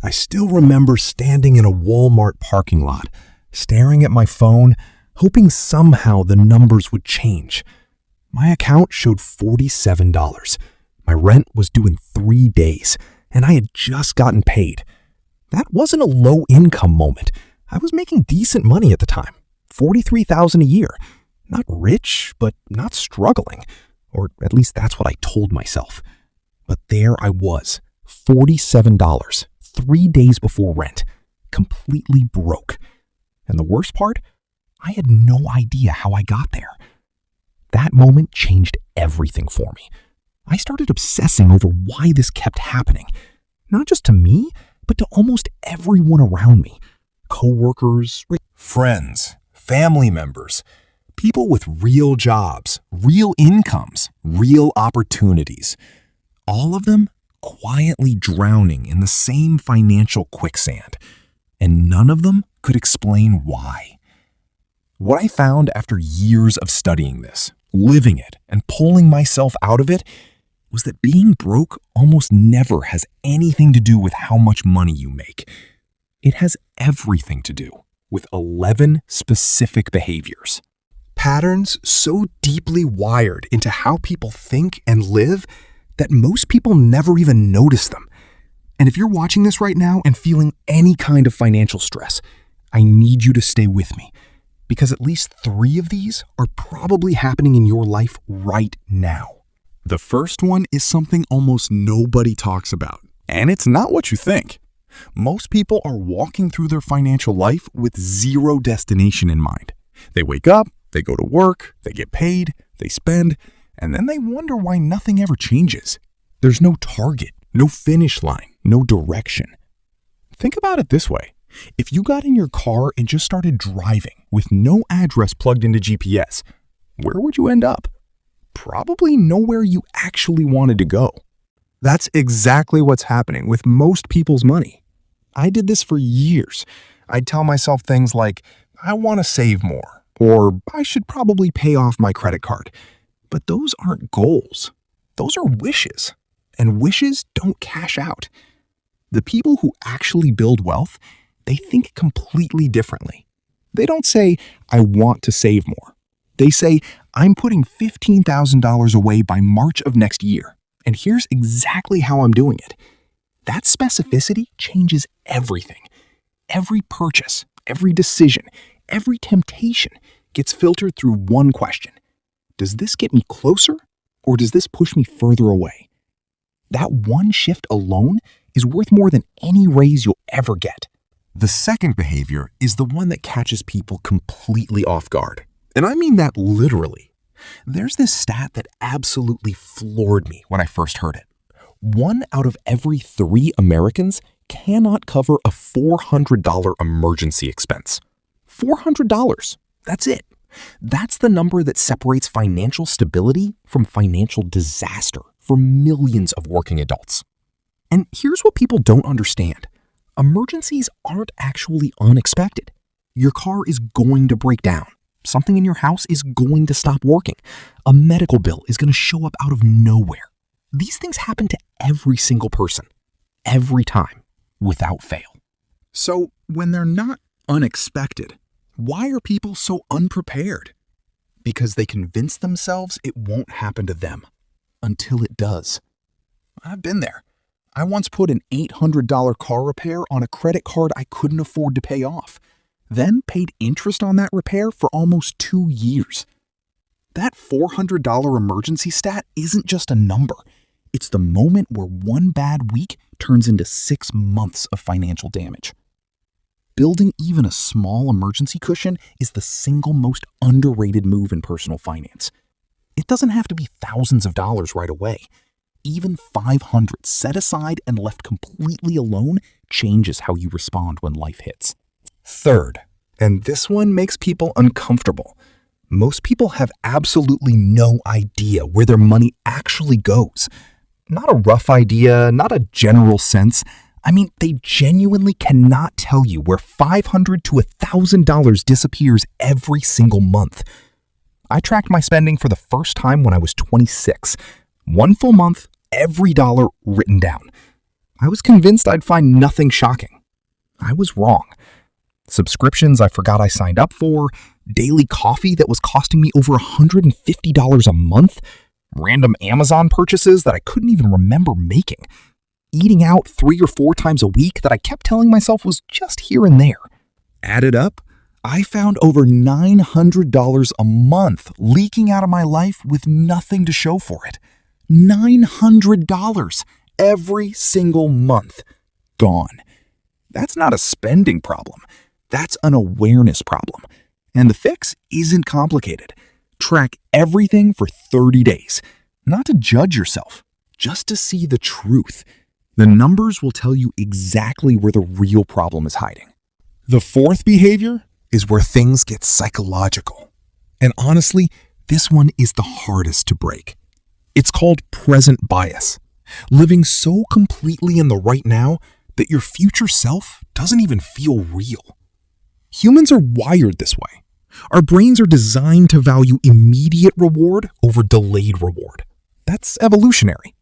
I still remember standing in a Walmart parking lot, staring at my phone, hoping somehow the numbers would change. My account showed $47. My rent was due in 3 days, and I had just gotten paid. That wasn't a low-income moment. I was making decent money at the time, $43,000 a year. Not rich, but not struggling. Or at least that's what I told myself. But there I was, $47, 3 days before rent, completely broke. And the worst part? I had no idea how I got there. That moment changed everything for me. I started obsessing over why this kept happening. Not just to me, but to almost everyone around me. Coworkers, friends, family members, people with real jobs, real incomes, real opportunities. All of them quietly drowning in the same financial quicksand. And none of them could explain why. What I found after years of studying this, living it, and pulling myself out of it was that being broke almost never has anything to do with how much money you make. It has everything to do with 11 specific behaviors. Patterns so deeply wired into how people think and live that most people never even notice them. And if you're watching this right now and feeling any kind of financial stress, I need you to stay with me, because at least 3 of these are probably happening in your life right now. The first one is something almost nobody talks about, and it's not what you think. Most people are walking through their financial life with zero destination in mind. They wake up, they go to work, they get paid, they spend, and then they wonder why nothing ever changes. There's no target, no finish line, no direction. Think about it this way. If you got in your car and just started driving with no address plugged into GPS, where would you end up? Probably nowhere you actually wanted to go. That's exactly what's happening with most people's money. I did this for years. I'd tell myself things like, I want to save more, or I should probably pay off my credit card. But those aren't goals. Those are wishes. And wishes don't cash out. The people who actually build wealth, they think completely differently. They don't say, I want to save more. They say, I'm putting $15,000 away by March of next year, and here's exactly how I'm doing it. That specificity changes everything. Every purchase, every decision, every temptation gets filtered through one question. Does this get me closer, or does this push me further away? That one shift alone is worth more than any raise you'll ever get. The second behavior is the one that catches people completely off guard. And I mean that literally. There's this stat that absolutely floored me when I first heard it. 1 out of every 3 Americans cannot cover a $400 emergency expense. $400. That's it. That's the number that separates financial stability from financial disaster for millions of working adults. And here's what people don't understand. Emergencies aren't actually unexpected. Your car is going to break down. Something in your house is going to stop working. A medical bill is going to show up out of nowhere. These things happen to every single person, every time, without fail. So when they're not unexpected, why are people so unprepared? Because they convince themselves it won't happen to them until it does. I've been there. I once put an $800 car repair on a credit card I couldn't afford to pay off, then paid interest on that repair for almost 2 years. That $400 emergency stat isn't just a number. It's the moment where one bad week turns into 6 months of financial damage. Building even a small emergency cushion is the single most underrated move in personal finance. It doesn't have to be thousands of dollars right away. Even $500 set aside and left completely alone changes how you respond when life hits. Third, and this one makes people uncomfortable. Most people have absolutely no idea where their money actually goes. Not a rough idea, not a general sense. I mean, they genuinely cannot tell you where $500 to $1,000 disappears every single month. I tracked my spending for the first time when I was 26. 1 full month, every dollar written down. I was convinced I'd find nothing shocking. I was wrong. Subscriptions I forgot I signed up for, daily coffee that was costing me over $150 a month, random Amazon purchases that I couldn't even remember making, eating out 3 or 4 times a week that I kept telling myself was just here and there. Added up, I found over $900 a month leaking out of my life with nothing to show for it. $900 every single month. Gone. That's not a spending problem. That's an awareness problem. And the fix isn't complicated. Track everything for 30 days. Not to judge yourself, just to see the truth. The numbers will tell you exactly where the real problem is hiding. The fourth behavior is where things get psychological. And honestly, this one is the hardest to break. It's called present bias. Living so completely in the right now that your future self doesn't even feel real. Humans are wired this way. Our brains are designed to value immediate reward over delayed reward. That's evolutionary.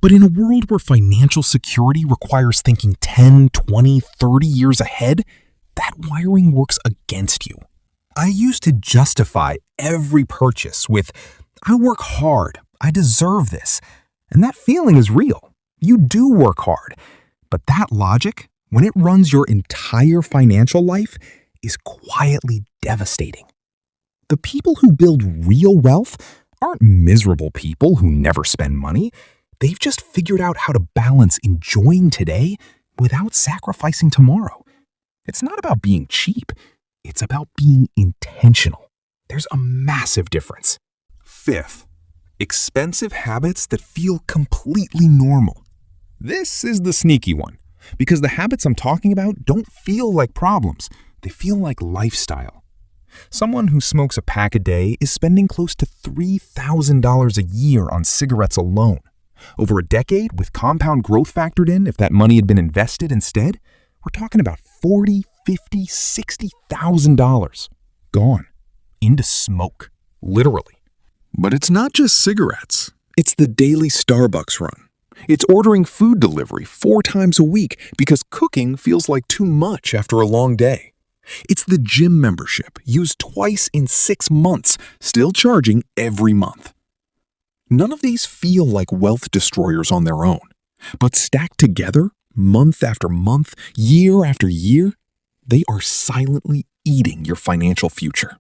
But in a world where financial security requires thinking 10, 20, 30 years ahead, that wiring works against you. I used to justify every purchase with, I work hard, I deserve this. And that feeling is real. You do work hard. But that logic, when it runs your entire financial life, is quietly devastating. The people who build real wealth aren't miserable people who never spend money. They've just figured out how to balance enjoying today without sacrificing tomorrow. It's not about being cheap. It's about being intentional. There's a massive difference. Fifth, expensive habits that feel completely normal. This is the sneaky one, because the habits I'm talking about don't feel like problems. They feel like lifestyle. Someone who smokes a pack a day is spending close to $3,000 a year on cigarettes alone. Over a decade, with compound growth factored in, if that money had been invested instead, we're talking about $40,000, $50,000, $60,000 gone into smoke, literally. But it's not just cigarettes. It's the daily Starbucks run. It's ordering food delivery 4 times a week because cooking feels like too much after a long day. It's the gym membership used twice in 6 months, still charging every month. None of these feel like wealth destroyers on their own, but stacked together, month after month, year after year, they are silently eating your financial future.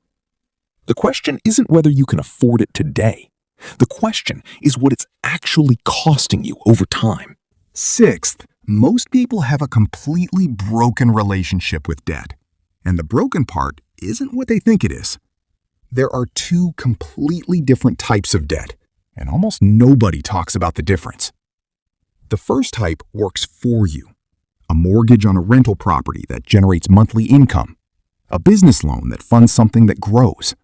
The question isn't whether you can afford it today. The question is what it's actually costing you over time. Sixth, most people have a completely broken relationship with debt. And the broken part isn't what they think it is. There are 2 completely different types of debt, and almost nobody talks about the difference. The first type works for you. A mortgage on a rental property that generates monthly income. A business loan that funds something that grows.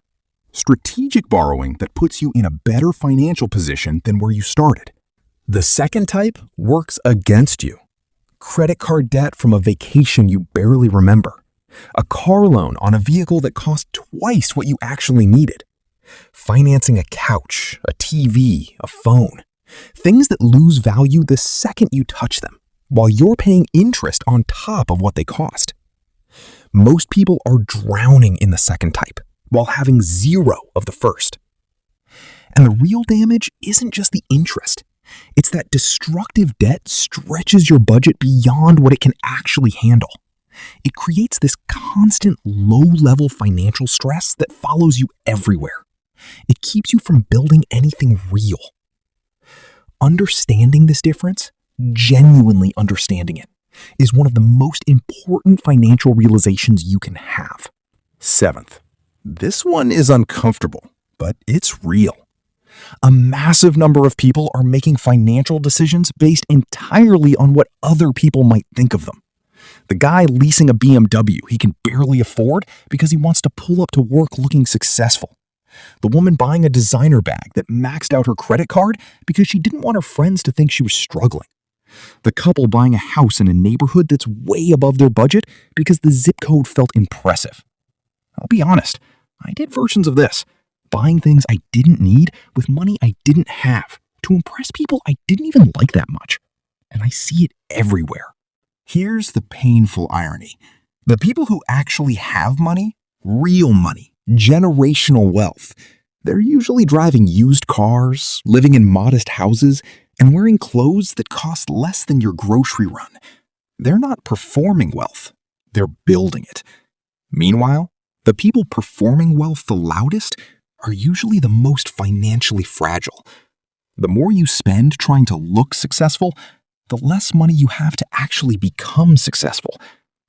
Strategic borrowing that puts you in a better financial position than where you started. The second type works against you. Credit card debt from a vacation you barely remember. A car loan on a vehicle that cost twice what you actually needed. Financing a couch, a TV, a phone. Things that lose value the second you touch them, while you're paying interest on top of what they cost. Most people are drowning in the second type, while having 0 of the first. And the real damage isn't just the interest. It's that destructive debt stretches your budget beyond what it can actually handle. It creates this constant low-level financial stress that follows you everywhere. It keeps you from building anything real. Understanding this difference, genuinely understanding it, is one of the most important financial realizations you can have. Seventh, this one is uncomfortable, but it's real. A massive number of people are making financial decisions based entirely on what other people might think of them. The guy leasing a BMW he can barely afford because he wants to pull up to work looking successful. The woman buying a designer bag that maxed out her credit card because she didn't want her friends to think she was struggling. The couple buying a house in a neighborhood that's way above their budget because the zip code felt impressive. I'll be honest, I did versions of this, buying things I didn't need with money I didn't have to impress people I didn't even like that much. and I see it everywhere. Here's the painful irony. The people who actually have money, real money, generational wealth, they're usually driving used cars, living in modest houses, and wearing clothes that cost less than your grocery run. They're not performing wealth, they're building it. Meanwhile, the people performing wealth the loudest are usually the most financially fragile. The more you spend trying to look successful, the less money you have to actually become successful.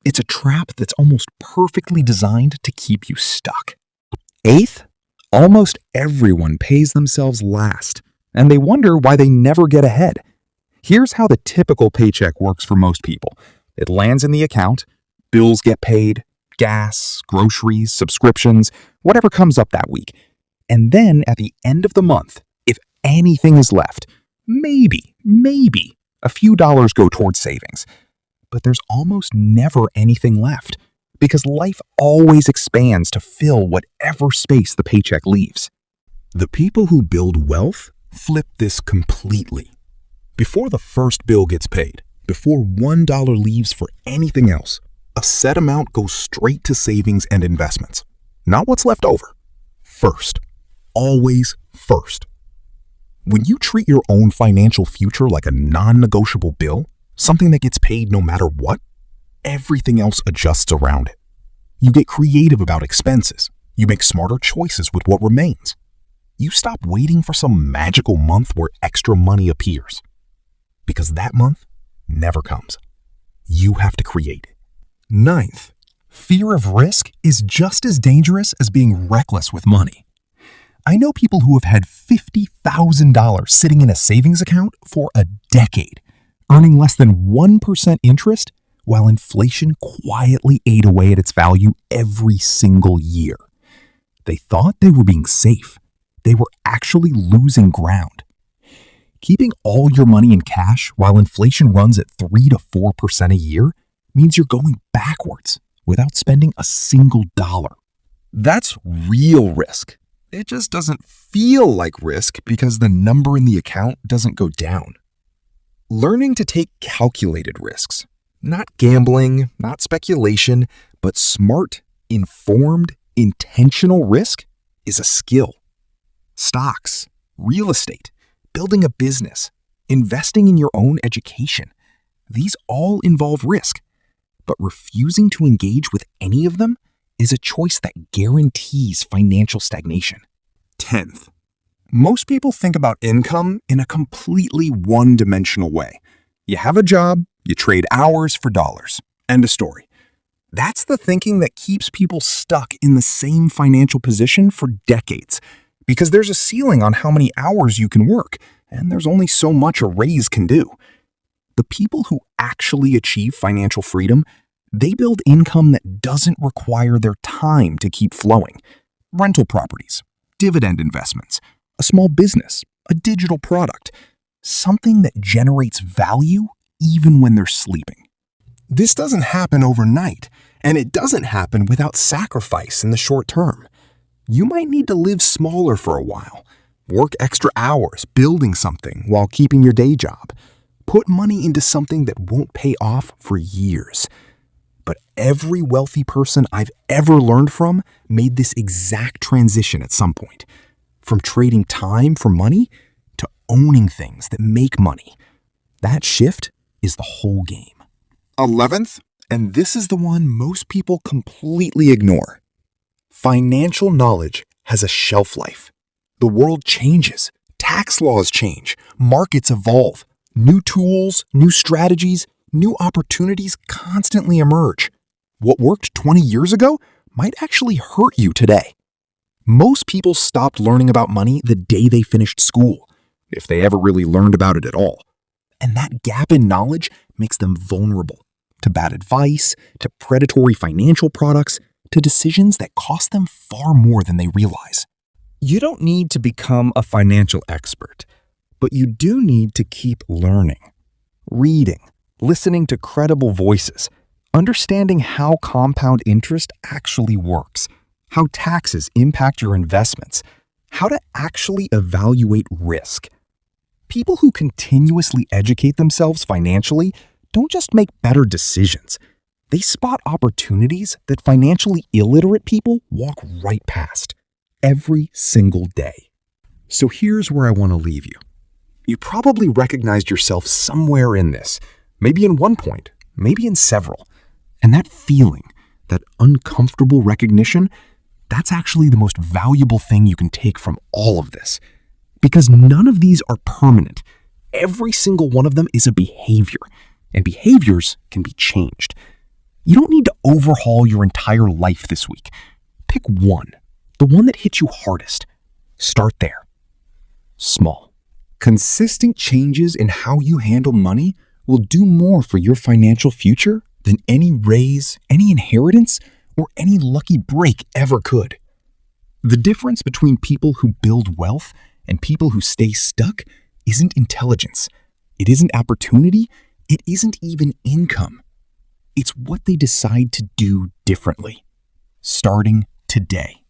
It's a trap that's almost perfectly designed to keep you stuck. Eighth, almost everyone pays themselves last, and they wonder why they never get ahead. Here's how the typical paycheck works for most people. It lands in the account, bills get paid, gas, groceries, subscriptions, whatever comes up that week. And then at the end of the month, if anything is left, maybe a few dollars go towards savings. But there's almost never anything left because life always expands to fill whatever space the paycheck leaves. The people who build wealth flip this completely. Before the first bill gets paid, before $1 leaves for anything else, a set amount goes straight to savings and investments. Not what's left over. First. Always first. When you treat your own financial future like a non-negotiable bill, something that gets paid no matter what, everything else adjusts around it. You get creative about expenses. You make smarter choices with what remains. You stop waiting for some magical month where extra money appears. Because that month never comes. You have to create it. Ninth, fear of risk is just as dangerous as being reckless with money. I know people who have had $50,000 sitting in a savings account for a decade, earning less than 1% interest while inflation quietly ate away at its value every single year. They thought they were being safe. They were actually losing ground. Keeping all your money in cash while inflation runs at 3 to 4% a year means you're going backwards without spending a single dollar. That's real risk. It just doesn't feel like risk because the number in the account doesn't go down. Learning to take calculated risks, not gambling, not speculation, but smart, informed, intentional risk is a skill. Stocks, real estate, building a business, investing in your own education, these all involve risk. But refusing to engage with any of them is a choice that guarantees financial stagnation. 10th, most people think about income in a completely one-dimensional way. You have a job, you trade hours for dollars. End of story. That's the thinking that keeps people stuck in the same financial position for decades, because there's a ceiling on how many hours you can work, and there's only so much a raise can do. The people who actually achieve financial freedom, they build income that doesn't require their time to keep flowing. Rental properties, dividend investments, a small business, a digital product, something that generates value even when they're sleeping. This doesn't happen overnight, and it doesn't happen without sacrifice in the short term. You might need to live smaller for a while, work extra hours building something while keeping your day job, put money into something that won't pay off for years. But every wealthy person I've ever learned from made this exact transition at some point. From trading time for money to owning things that make money. That shift is the whole game. 11th, and this is the one most people completely ignore. Financial knowledge has a shelf life. The world changes. Tax laws change. Markets evolve. New tools, new strategies, new opportunities constantly emerge. What worked 20 years ago might actually hurt you today. Most people stopped learning about money the day they finished school, if they ever really learned about it at all. And that gap in knowledge makes them vulnerable to bad advice, to predatory financial products, to decisions that cost them far more than they realize. You don't need to become a financial expert, but you do need to keep learning, reading, listening to credible voices, understanding how compound interest actually works, how taxes impact your investments, how to actually evaluate risk. People who continuously educate themselves financially don't just make better decisions. They spot opportunities that financially illiterate people walk right past every single day. So here's where I want to leave you. You probably recognized yourself somewhere in this, maybe in one point, maybe in several. And that feeling, that uncomfortable recognition, that's actually the most valuable thing you can take from all of this. Because none of these are permanent. Every single one of them is a behavior, and behaviors can be changed. You don't need to overhaul your entire life this week. Pick one, the one that hits you hardest. Start there. Small. Consistent changes in how you handle money will do more for your financial future than any raise, any inheritance, or any lucky break ever could. The difference between people who build wealth and people who stay stuck isn't intelligence. It isn't opportunity. It isn't even income. It's what they decide to do differently, starting today.